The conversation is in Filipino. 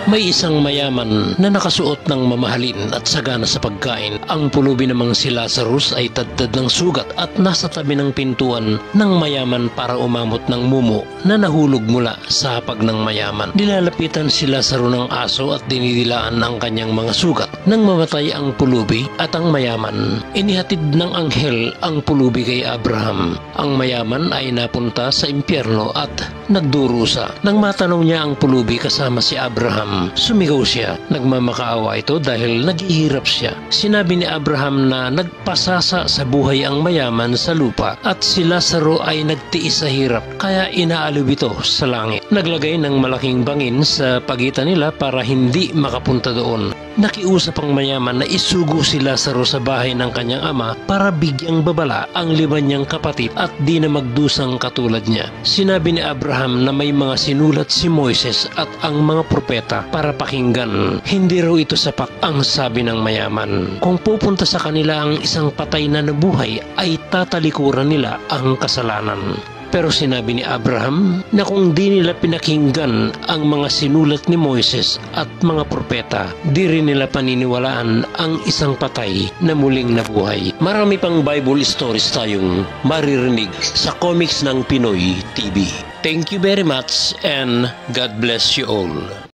May isang mayaman na nakasuot ng mamahalin at sagana sa pagkain. Ang pulubi namang si Lazarus ay tadtad ng sugat at nasa tabi ng pintuan ng mayaman para umamot ng mumo na nahulog mula sa hapag ng mayaman. Nilalapitan si Lazaro ng aso at dinidilaan ang kanyang mga sugat. Nang mamatay ang pulubi at ang mayaman, inihatid ng anghel ang pulubi kay Abraham. Ang mayaman ay napunta sa impyerno at nagdurusa. Nang matanaw niya ang pulubi kasama si Abraham, sumigaw siya. Nagmamakaawa ito dahil naghihirap siya. Sinabi ni Abraham na nagpasasa sa buhay ang mayaman sa lupa at si Lazaro ay nagtiis sa hirap kaya inaaliw ito sa langit. Naglagay ng malaking bangin sa pagitan nila para hindi makapunta doon. Nakiusap ang mayaman na isugo si Lazaro sa bahay ng kanyang ama para bigyang babala ang 5 niyang kapatid at di na magdusang katulad niya. Sinabi ni Abraham na may mga sinulat si Moises at ang mga propeta para pakinggan. Hindi raw ito sapat, ang sabi ng mayaman. Kung pupunta sa kanila ang isang patay na nabuhay ay tatalikuran nila ang kasalanan. Pero sinabi ni Abraham na kung di nila pinakinggan ang mga sinulat ni Moises at mga propeta, di rin nila paniniwalaan ang isang patay na muling nabuhay. Marami pang Bible stories tayong maririnig sa Comics ng Pinoy TV. Thank you very much and God bless you all.